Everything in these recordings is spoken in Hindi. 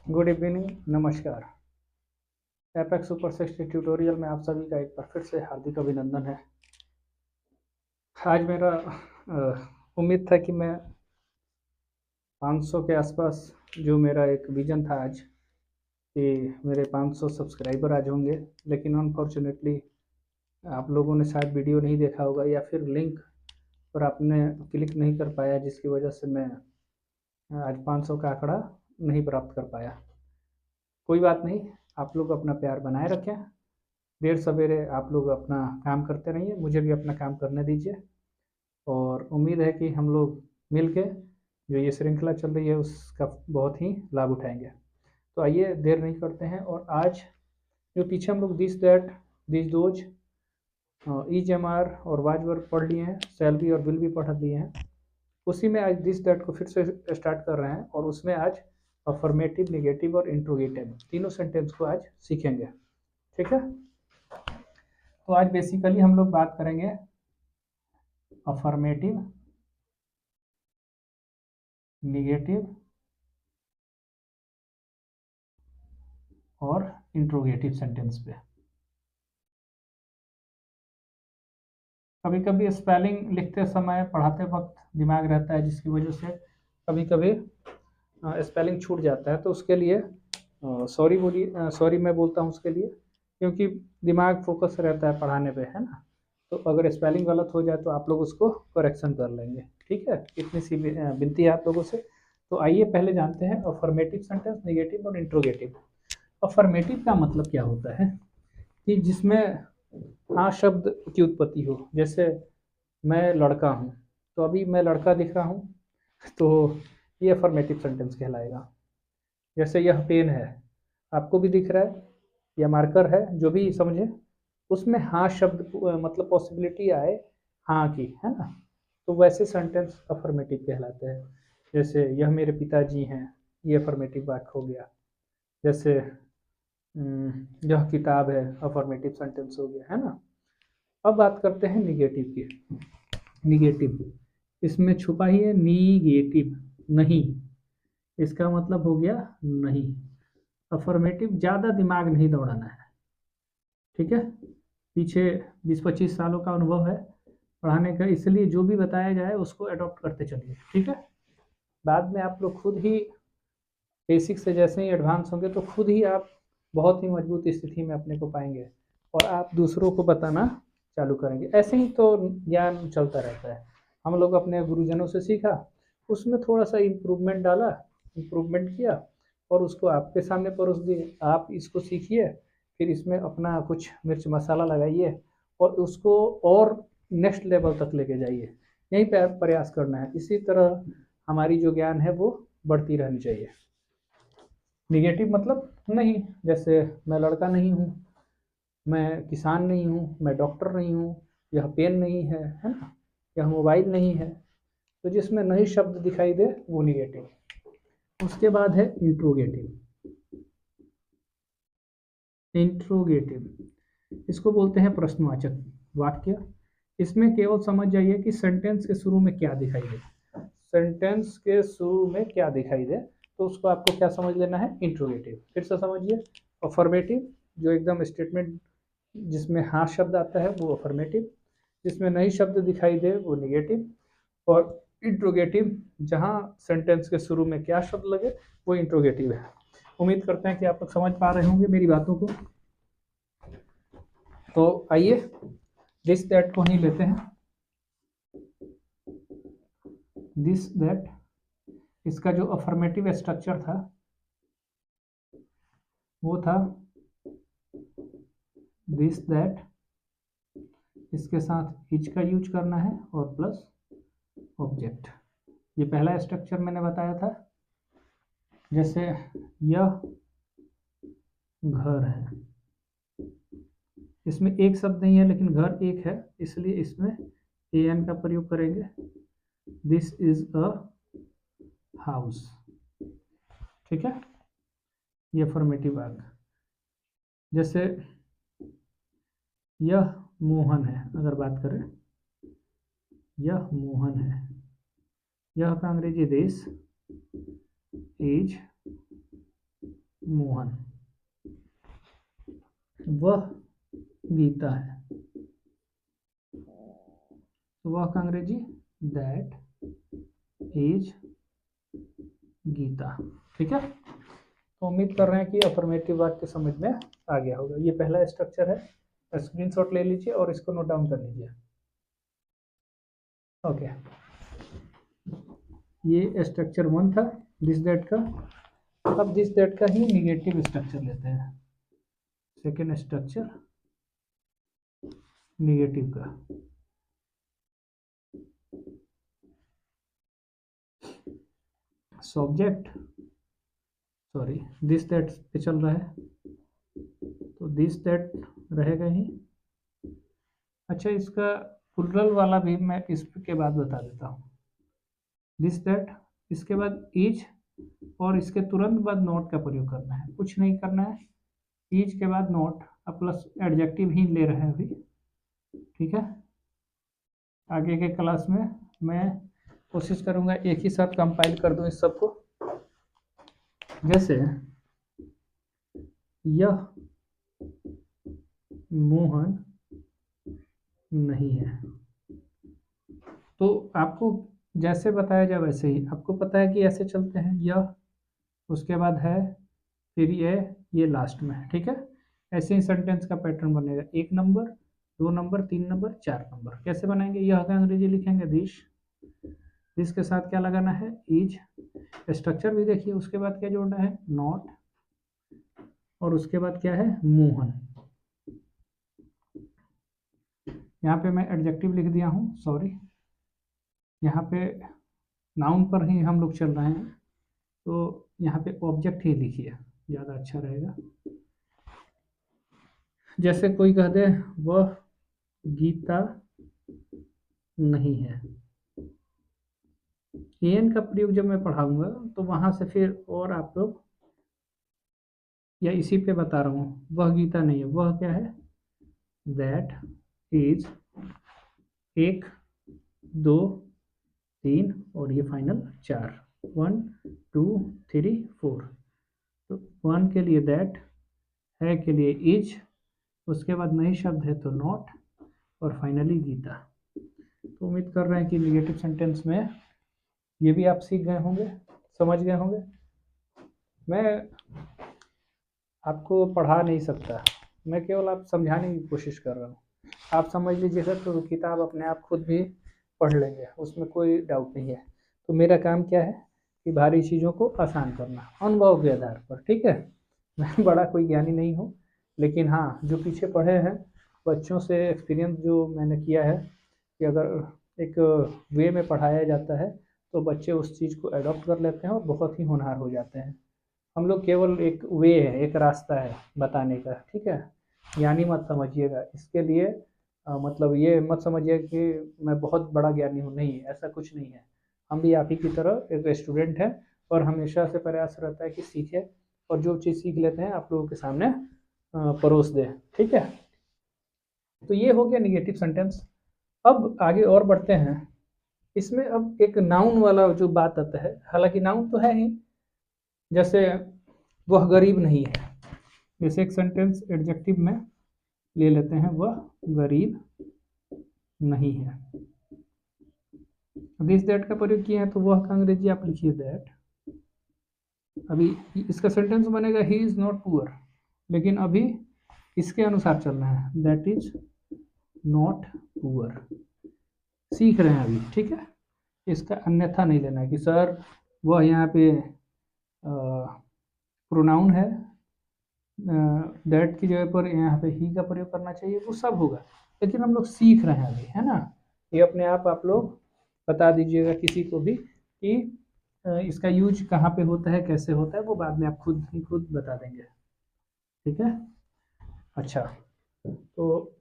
गुड इवनिंग, नमस्कार। एपेक्स सुपर 60 ट्यूटोरियल में आप सभी का एक बार फिर से हार्दिक अभिनंदन है। आज मेरा उम्मीद था कि मैं 500 के आसपास, जो मेरा एक विज़न था आज कि मेरे 500 सब्सक्राइबर आज होंगे, लेकिन अनफॉर्चुनेटली आप लोगों ने शायद वीडियो नहीं देखा होगा या फिर लिंक पर आपने क्लिक नहीं कर पाया, जिसकी वजह से मैं आज 500 का आंकड़ा नहीं प्राप्त कर पाया। कोई बात नहीं, आप लोग अपना प्यार बनाए रखें। देर सवेरे आप लोग अपना काम करते रहिए, मुझे भी अपना काम करने दीजिए और उम्मीद है कि हम लोग मिल के जो ये श्रृंखला चल रही है उसका बहुत ही लाभ उठाएंगे। तो आइए देर नहीं करते हैं, और आज जो पीछे हम लोग this that, this those, is am are और वाज वर्क पढ़ लिए हैं, शैल बी और विल भी पढ़ लिए हैं, उसी में आज दिस दैट को फिर से स्टार्ट कर रहे हैं। और उसमें आज अफर्मेटिव, नेगेटिव और इंट्रोगेटिव तीनों सेंटेंस को आज सीखेंगे। ठीक है, तो आज बेसिकली हम लोग बात करेंगे अफर्मेटिव, निगेटिव और इंट्रोगेटिव सेंटेंस पे। कभी कभी स्पेलिंग लिखते समय, पढ़ाते वक्त दिमाग रहता है, जिसकी वजह से कभी कभी स्पेलिंग छूट जाता है, तो उसके लिए सॉरी मैं बोलता हूँ उसके लिए, क्योंकि दिमाग फोकस रहता है पढ़ाने पे, है ना। तो अगर स्पेलिंग गलत हो जाए तो आप लोग उसको करेक्शन कर लेंगे, ठीक है। इतनी सी विनती है आप लोगों से। तो आइए पहले जानते हैं अफर्मेटिव सेंटेंस, निगेटिव और इंट्रोगेटिव। अफर्मेटिव का मतलब क्या होता है कि जिसमें हाँ शब्द की उत्पत्ति हो। जैसे मैं लड़का हूँ, तो अभी मैं लड़का दिख रहा हूँ, तो ये अफर्मेटिव सेंटेंस कहलाएगा। जैसे यह पेन है, आपको भी दिख रहा है, या मार्कर है, जो भी समझे, उसमें हाँ शब्द मतलब पॉसिबिलिटी आए हाँ की, है ना, तो वैसे सेंटेंस अफर्मेटिव कहलाते हैं। जैसे यह मेरे पिताजी हैं, ये अफर्मेटिव वाक्य हो गया। जैसे यह किताब है, अफर्मेटिव सेंटेंस हो गया, है ना। अब बात करते हैं निगेटिव की। निगेटिव, इसमें छुपा ही है निगेटिव, नहीं, इसका मतलब हो गया नहीं। अफर्मेटिव ज़्यादा दिमाग नहीं दौड़ाना है, ठीक है। पीछे 20-25 सालों का अनुभव है पढ़ाने का, इसलिए जो भी बताया जाए उसको अडॉप्ट करते चलिए, ठीक है। बाद में आप लोग खुद ही बेसिक से जैसे ही एडवांस होंगे तो खुद ही आप बहुत ही मजबूत स्थिति में अपने को पाएंगे और आप दूसरों को बताना चालू करेंगे। ऐसे ही तो ज्ञान चलता रहता है। हम लोग अपने गुरुजनों से सीखा, उसमें थोड़ा सा इम्प्रूवमेंट डाला, इम्प्रूवमेंट किया और उसको आपके सामने परोस दिए। आप इसको सीखिए, फिर इसमें अपना कुछ मिर्च मसाला लगाइए और उसको और नेक्स्ट लेवल तक लेके जाइए। यहीं पर प्रयास करना है। इसी तरह हमारी जो ज्ञान है वो बढ़ती रहनी चाहिए। निगेटिव मतलब नहीं, जैसे मैं लड़का नहीं हूँ, मैं किसान नहीं हूँ, मैं डॉक्टर नहीं हूँ, यह पेन नहीं है ना, यह मोबाइल नहीं है। तो जिसमें नहीं शब्द दिखाई दे वो निगेटिव। उसके बाद है इंट्रोगेटिव। इंट्रोगेटिव, इसको बोलते हैं प्रश्नवाचक वाक्य। इसमें केवल समझ जाइए कि सेंटेंस के शुरू में क्या दिखाई दे। सेंटेंस के शुरू में क्या दिखाई दे तो उसको आपको क्या समझ लेना है, इंट्रोगेटिव। फिर से समझिए, अफर्मेटिव जो एकदम स्टेटमेंट जिसमें हाँ शब्द आता है वो अफर्मेटिव, जिसमें नहीं शब्द दिखाई दे वो निगेटिव, और इंट्रोगेटिव जहाँ सेंटेंस के शुरू में क्या शब्द लगे वो इंट्रोगेटिव है। उम्मीद करते हैं कि आप लोग समझ पा रहे होंगे मेरी बातों को। तो आइए दिस दैट को ही लेते हैं। दिस दैट, इसका जो अफर्मेटिव स्ट्रक्चर था वो था दिस दैट, इसके साथ इज का यूज करना है और प्लस ऑब्जेक्ट। ये पहला स्ट्रक्चर मैंने बताया था। जैसे यह घर है, इसमें एक शब्द नहीं है लेकिन घर एक है, इसलिए इसमें ए एन का प्रयोग करेंगे। दिस इज अ हाउस, ठीक है, ये अफर्मेटिव वाक्य। जैसे यह मोहन है, अगर बात करें यह मोहन है, यह का अंग्रेजी दिस इज मोहन, वह गीता है, तो वह का अंग्रेजी दैट इज गीता। ठीक है, तो उम्मीद कर रहे हैं कि अफर्मेटिव वाक्य समझ में आ गया होगा। ये पहला स्ट्रक्चर है, स्क्रीनशॉट ले लीजिए और इसको नोट डाउन कर लीजिए। ओके, ये स्ट्रक्चर 1 था दिस दैट का। अब दिस दैट का ही निगेटिव स्ट्रक्चर लेते हैं, सेकेंड स्ट्रक्चर निगेटिव का। सब्जेक्ट सॉरी दिस दैट पे चल रहा है, तो दिस दैट रहेगा ही। अच्छा, इसका प्लुरल वाला भी मैं इसके बाद बता देता हूँ। दिस दैट, इसके बाद इज और इसके तुरंत बाद नॉट का प्रयोग करना है, कुछ नहीं करना है। इज के बाद नॉट प्लस एडजेक्टिव ही ले रहे हैं अभी। ठीक है, आगे के क्लास में मैं कोशिश करूंगा एक ही साथ कंपाइल कर दूं इस सबको। जैसे यह मोहन नहीं है, तो आपको जैसे बताया जाए वैसे ही, आपको पता है कि ऐसे चलते हैं, यह उसके बाद है, फिर ये लास्ट में है। ठीक है, ऐसे ही सेंटेंस का पैटर्न बनेगा, 1 नंबर, 2 नंबर, 3 नंबर, 4 नंबर। कैसे बनाएंगे, यह का अंग्रेजी लिखेंगे दिस के साथ क्या लगाना है, इज। स्ट्रक्चर भी देखिए, उसके बाद क्या जोड़ना है, नॉट, और उसके बाद क्या है, मोहन। यहाँ पे मैं एडजेक्टिव लिख दिया हूँ, सॉरी, यहाँ पे नाउन पर ही हम लोग चल रहे हैं, तो यहाँ पे ऑब्जेक्ट ही लिखिए, ज़्यादा अच्छा रहेगा। जैसे कोई कह दे वह गीता नहीं है, एन का प्रयोग जब मैं पढ़ाऊंगा तो वहां से फिर और आप लोग, या इसी पे बता रहा हूँ, वह गीता नहीं है, वह क्या है, दैट इज 1, 2, 3 और ये फाइनल 4, 1, 2, 3, 4। तो 1 के लिए दैट, है के लिए इज, उसके बाद नई शब्द है तो नॉट, और फाइनली गीता। तो उम्मीद कर रहे हैं कि निगेटिव सेंटेंस में ये भी आप सीख गए होंगे, समझ गए होंगे। मैं आपको पढ़ा नहीं सकता, मैं केवल आप समझाने की कोशिश कर रहा हूँ। आप समझ लीजिएगा तो किताब अपने आप खुद भी पढ़ लेंगे, उसमें कोई डाउट नहीं है। तो मेरा काम क्या है कि भारी चीज़ों को आसान करना अनुभव के आधार पर। ठीक है, मैं बड़ा कोई ज्ञानी नहीं हूँ, लेकिन हाँ, जो पीछे पढ़े हैं बच्चों से एक्सपीरियंस जो मैंने किया है कि अगर एक वे में पढ़ाया जाता है तो बच्चे उस चीज़ को एडॉप्ट कर लेते हैं और बहुत ही होनहार हो जाते हैं। हम लोग केवल एक वे है, एक रास्ता है बताने का। ठीक है, ज्ञानी मत समझिएगा इसके लिए, मतलब ये मत समझिएगा कि मैं बहुत बड़ा ज्ञानी हूँ, नहीं, ऐसा कुछ नहीं है। हम भी आप ही की तरह एक स्टूडेंट हैं और हमेशा से प्रयास रहता है कि सीखें और जो चीज़ सीख लेते हैं आप लोगों के सामने परोस दें। ठीक है, तो ये हो गया निगेटिव सेंटेंस। अब आगे और बढ़ते हैं, इसमें अब एक नाउन वाला जो बात आता है, हालांकि नाउन तो है ही, जैसे वह गरीब नहीं है, जैसे एक सेंटेंस एडजेक्टिव में ले लेते हैं, वह गरीब नहीं है। दिस दैट का प्रयोग किया है तो वह का अंग्रेजी आप लिखिए दैट। अभी इसका सेंटेंस बनेगा ही इज नॉट पुअर, लेकिन अभी इसके अनुसार चलना है, दैट इज नॉट पुअर। सीख रहे हैं अभी, ठीक है, इसका अन्यथा नहीं लेना है कि सर वह यहाँ पे प्रोनाउन है, दैट की जगह पर यहाँ पे ही का प्रयोग करना चाहिए, वो सब होगा, लेकिन हम लोग सीख रहे हैं अभी, है ना। ये अपने आप लोग बता दीजिएगा किसी को भी कि इसका यूज कहाँ पे होता है, कैसे होता है, वो बाद में आप खुद ही खुद बता देंगे। ठीक है, अच्छा, तो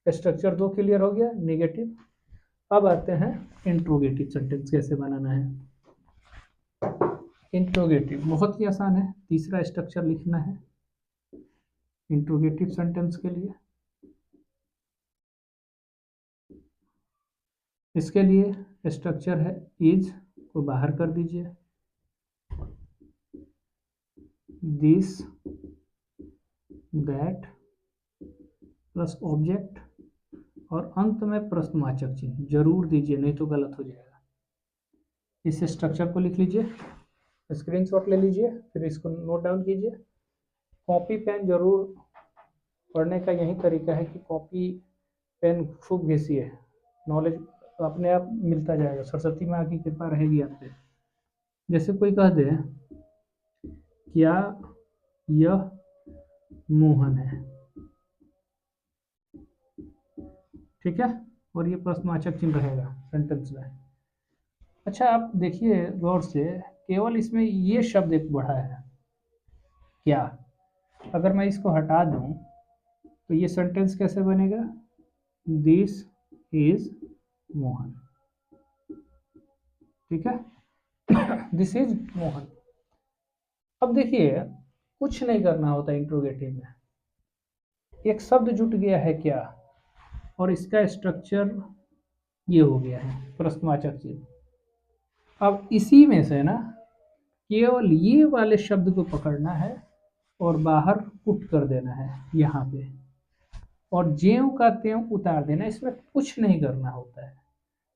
स्ट्रक्चर 2 क्लियर हो गया, नेगेटिव। अब आते हैं इंट्रोगेटिव सेंटेंस कैसे बनाना है। इंट्रोगेटिव बहुत ही आसान है, तीसरा स्ट्रक्चर लिखना है इंट्रोगेटिव सेंटेंस के लिए। इसके लिए स्ट्रक्चर है इज को बाहर कर दीजिए, दिस दैट प्लस ऑब्जेक्ट और अंत में प्रश्नवाचक चिन्ह जरूर दीजिए, नहीं तो गलत हो जाएगा। इस स्ट्रक्चर को लिख लीजिए, स्क्रीनशॉट ले लीजिए, फिर इसको नोट डाउन कीजिए। कॉपी पेन जरूर पढ़ने का यही तरीका है कि कॉपी पेन खूब घिसिए, नॉलेज अपने आप मिलता जाएगा, सरस्वती माँ की कृपा रहेगी आप पे। जैसे कोई कह दे क्या यह मोहन है, ठीक है, और ये प्रश्नवाचक चिन्ह रहेगा सेंटेंस में। अच्छा आप देखिए गौर से, केवल इसमें ये शब्द एक बढ़ा है क्या, अगर मैं इसको हटा दूं तो ये सेंटेंस कैसे बनेगा, दिस इज मोहन, ठीक है, दिस इज मोहन। अब देखिए कुछ नहीं करना होता इंट्रोगेटिव में, एक शब्द जुट गया है क्या और इसका स्ट्रक्चर ये हो गया है प्रश्नवाचक चिन्ह। अब इसी में से ना केवल ये वाले शब्द को पकड़ना है और बाहर पुट कर देना है यहाँ पे, और ज्यों का त्यों उतार देना, इसमें कुछ नहीं करना होता है।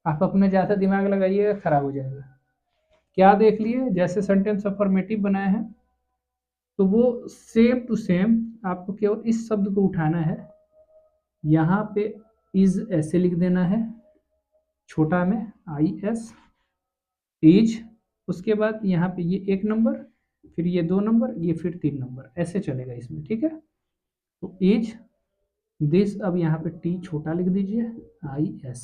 आप अपने ज़्यादा दिमाग लगाइएगा खराब हो जाएगा। क्या देख लिए, जैसे सेंटेंस अफर्मेटिव बनाए हैं तो वो सेम टू सेम आपको केवल इस शब्द को उठाना है, यहाँ पे इज ऐसे लिख देना है छोटा में IS इज, उसके बाद यहाँ पे ये 1 नंबर, फिर ये 2 नंबर, ये फिर 3 नंबर, ऐसे चलेगा इसमें, ठीक है। तो इज दिस, अब यहाँ पे T छोटा लिख दीजिए IS,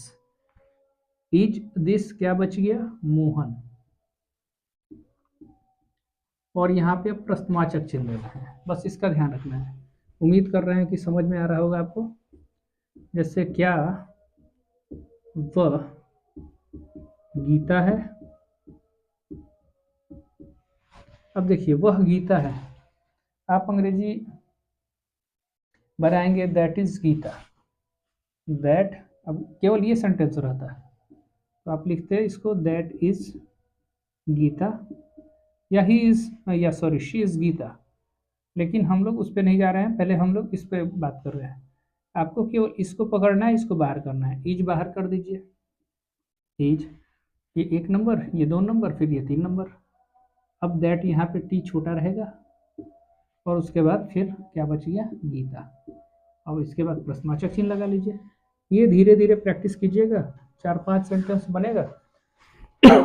इज दिस क्या बच गया, मोहन, और यहाँ पे प्रश्नवाचक चिन्ह देना है, बस इसका ध्यान रखना है। उम्मीद कर रहे हैं कि समझ में आ रहा होगा आपको। जैसे क्या वह गीता है, अब देखिए वह गीता है, आप अंग्रेजी बनाएंगे दैट इज गीता, दैट, अब केवल ये सेंटेंस रहता है तो आप लिखते हैं इसको दैट इज गीता, या ही इज, या सॉरी शी इज गीता, लेकिन हम लोग उस पर नहीं जा रहे हैं, पहले हम लोग इस पर बात कर रहे हैं। आपको केवल इसको पकड़ना है, इसको बाहर करना है, इज बाहर कर दीजिए, इज, ये 1 नंबर, ये 2 नंबर, फिर ये 3 नंबर। अब दैट यहाँ पे T छोटा रहेगा और उसके बाद फिर क्या बच गया, गीता। अब इसके बाद प्रश्नवाचक चिन्ह लगा लीजिए। ये धीरे धीरे प्रैक्टिस कीजिएगा, 4-5 सेंटेंस बनेगा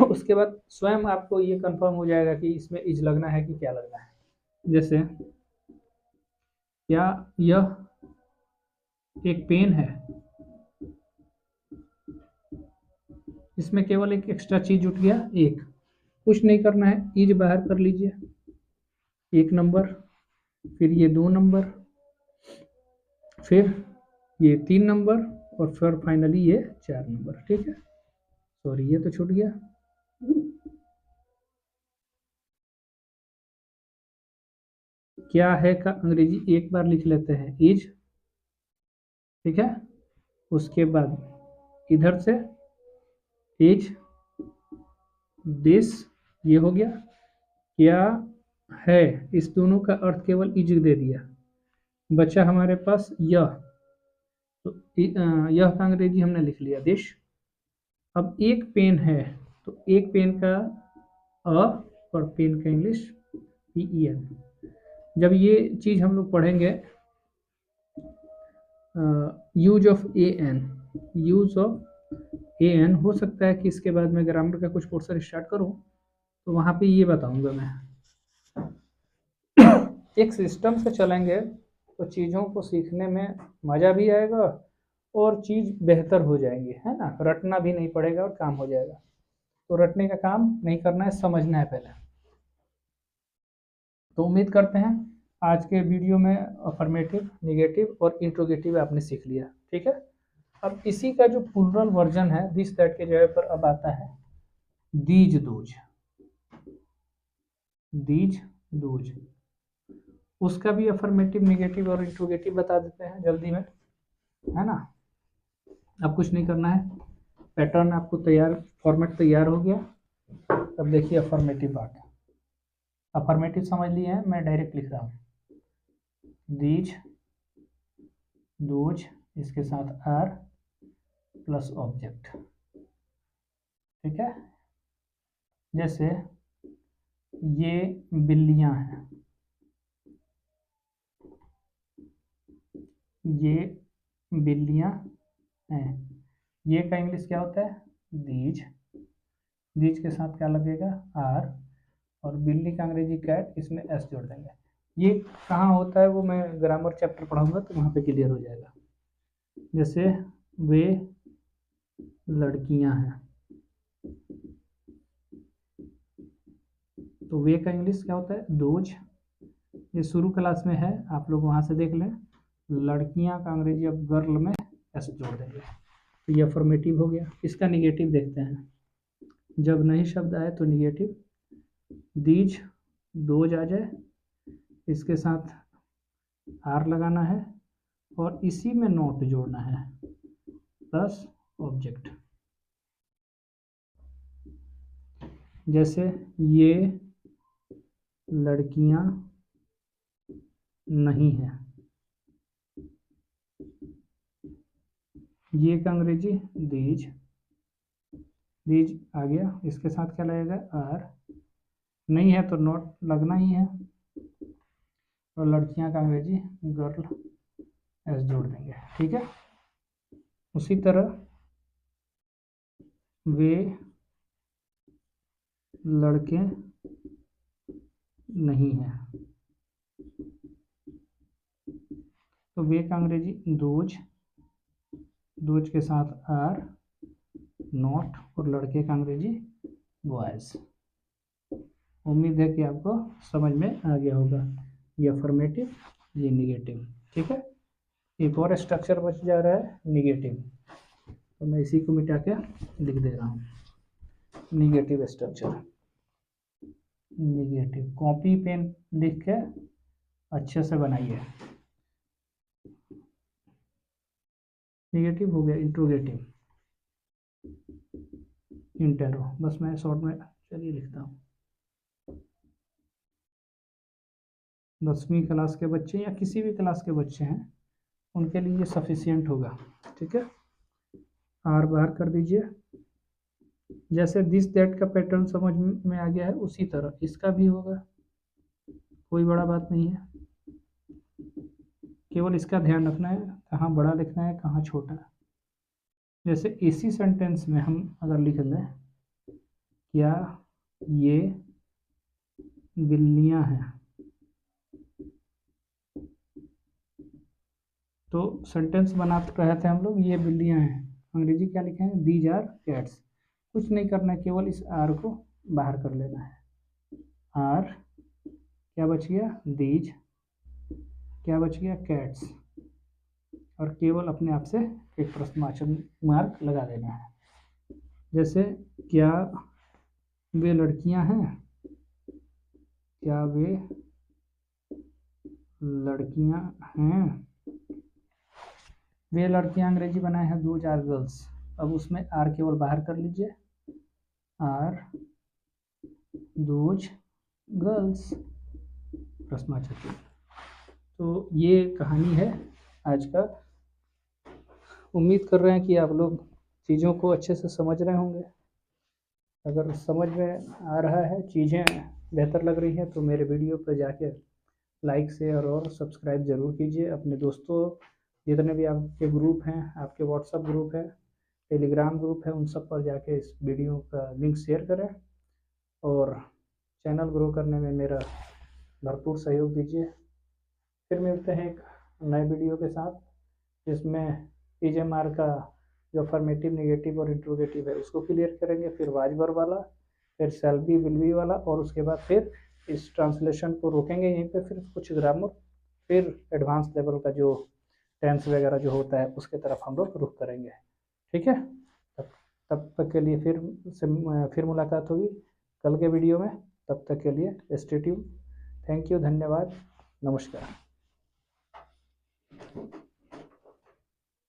उसके बाद स्वयं आपको ये कंफर्म हो जाएगा कि इसमें इज लगना है कि क्या लगना है। जैसे क्या यह एक पेन है, इसमें केवल एक एक्स्ट्रा चीज जुट गया, एक, कुछ नहीं करना है, इज बाहर कर लीजिए, 1 नंबर, फिर ये 2 नंबर, फिर ये 3 नंबर, और फिर फाइनली ये 4 नंबर, ठीक है। सॉरी ये तो छूट गया। क्या है का अंग्रेजी एक बार लिख लेते हैं, इज, ठीक है, उसके बाद इधर से इज दिस, ये हो गया। क्या है, इस दोनों का अर्थ केवल इज दे दिया, बचा हमारे पास यह, तो यह का अंग्रेजी हमने लिख लिया दिस। अब एक पेन है तो एक पेन का अ और पेन का इंग्लिश PEN। जब ये चीज हम लोग पढ़ेंगे use of AN, use of AN, हो सकता है कि इसके बाद मैं ग्रामर का कुछ पोर्शन स्टार्ट करूं तो वहां पे ये बताऊंगा मैं। एक सिस्टम से चलेंगे तो चीज़ों को सीखने में मज़ा भी आएगा और चीज़ बेहतर हो जाएंगी, है ना, रटना भी नहीं पड़ेगा और काम हो जाएगा। तो रटने का काम नहीं करना है, समझना है पहले। तो उम्मीद करते हैं आज के वीडियो में अफर्मेटिव, निगेटिव और इंट्रोगेटिव आपने सीख लिया, ठीक है। अब इसी का जो प्लूरल वर्जन है दिस दैट के जगह पर अब आता है दीज दोज, दीज दोज, उसका भी अफर्मेटिव, निगेटिव और इंट्रोगेटिव बता देते हैं जल्दी में, है ना। अब कुछ नहीं करना है, पैटर्न आपको तैयार, फॉर्मेट तैयार हो गया। अब देखिए अफर्मेटिव पार्ट, अफर्मेटिव समझ लिए हैं, मैं डायरेक्ट लिख रहा हूँ, दीज, दोज, इसके साथ आर प्लस ऑब्जेक्ट, ठीक है। जैसे ये बिल्लियां हैं, ये बिल्लियां हैं, ये का इंग्लिश क्या होता है, दीज, दीज के साथ क्या लगेगा, आर, और बिल्ली का अंग्रेजी कैट, इसमें एस जोड़ देंगे। ये कहाँ होता है वो मैं ग्रामर चैप्टर पढ़ाऊंगा तो वहाँ पे क्लियर हो जाएगा। जैसे वे लड़कियां हैं, तो वे का इंग्लिश क्या होता है, दोज, ये शुरू क्लास में है, आप लोग वहाँ से देख लें। लड़कियां का अंग्रेजी अब गर्ल में एस जोड़ देंगे, तो ये अफर्मेटिव हो गया। इसका निगेटिव देखते हैं, जब नहीं शब्द आए तो निगेटिव, दीज, दोज आ जाए, इसके साथ आर लगाना है और इसी में नोट जोड़ना है प्लस ऑब्जेक्ट। जैसे ये लड़कियां नहीं हैं, ये का अंग्रेजी दीज, दीज आ गया, इसके साथ क्या लगेगा, आर, नहीं है तो नोट लगना ही है, और लड़कियां का अंग्रेजी गर्ल, एस जोड़ देंगे, ठीक है। उसी तरह वे लड़के नहीं हैं, तो वे का अंग्रेजी दोज, दोज के साथ आर, नॉट, और लड़के का अंग्रेजी बॉयज। उम्मीद है कि आपको समझ में आ गया होगा, ये अफर्मेटिव, ये निगेटिव, ठीक है। एक और स्ट्रक्चर बच जा रहा है निगेटिव, तो मैं इसी को मिटा के लिख दे रहा हूँ, negative structure. Negative copy pen लिख के अच्छे से बनाइए। निगेटिव हो गया, इंट्रोगेटिव, इंटेरो, बस मैं शॉर्ट में चलिए लिखता हूँ। 10वीं क्लास के बच्चे या किसी भी क्लास के बच्चे हैं उनके लिए ये सफिशियंट होगा, ठीक है। आर बाहर कर दीजिए। जैसे दिस दैट का पैटर्न समझ में आ गया है, उसी तरह इसका भी होगा, कोई बड़ा बात नहीं है, केवल इसका ध्यान रखना है कहाँ बड़ा लिखना है कहाँ छोटा। जैसे इसी सेंटेंस में हम अगर लिख लें, क्या ये बिल्लियां हैं, तो सेंटेंस बनाते रहे थे हम लोग, ये बिल्लियां हैं, अंग्रेजी क्या लिखे हैं, दीज आर कैट्स। कुछ नहीं करना है, केवल इस आर को बाहर कर लेना है। आर क्या बच गया, दीज, क्या बच गया, कैट्स, और केवल अपने आप से एक प्रश्नवाचक मार्क लगा देना है। जैसे क्या वे लड़कियां हैं, क्या वे लड़कियां हैं, वे लड़कियां अंग्रेजी बनाए हैं दोज आर गर्ल्स, अब उसमें आर केवल बाहर कर लीजिए, आर दोज गर्ल्स, प्रश्नवाचक। तो ये कहानी है आज का। उम्मीद कर रहे हैं कि आप लोग चीज़ों को अच्छे से समझ रहे होंगे। अगर समझ में आ रहा है, चीज़ें बेहतर लग रही हैं, तो मेरे वीडियो पर जाके लाइक शेयर और सब्सक्राइब ज़रूर कीजिए। अपने दोस्तों, जितने भी आपके ग्रुप हैं, आपके व्हाट्सएप ग्रुप है, टेलीग्राम ग्रुप है, उन सब पर जाके इस वीडियो का लिंक शेयर करें और चैनल ग्रो करने में मेरा भरपूर सहयोग दीजिए। फिर मिलते हैं एक नए वीडियो के साथ, जिसमें TJMR का जो अफर्मेटिव, निगेटिव और इंट्रोगेटिव है उसको क्लियर करेंगे, फिर वाजवर वाला, फिर शैल बी, विल बी वाला, और उसके बाद फिर इस ट्रांसलेशन को रोकेंगे यहीं पे, फिर कुछ ग्रामर, फिर एडवांस लेवल का जो टेंस वगैरह जो होता है उसके तरफ हम लोग रुख करेंगे, ठीक है। तब तक के लिए फिर मुलाकात होगी कल के वीडियो में। तब तक के लिए स्टे ट्यून्ड। थैंक यू, धन्यवाद, नमस्कार।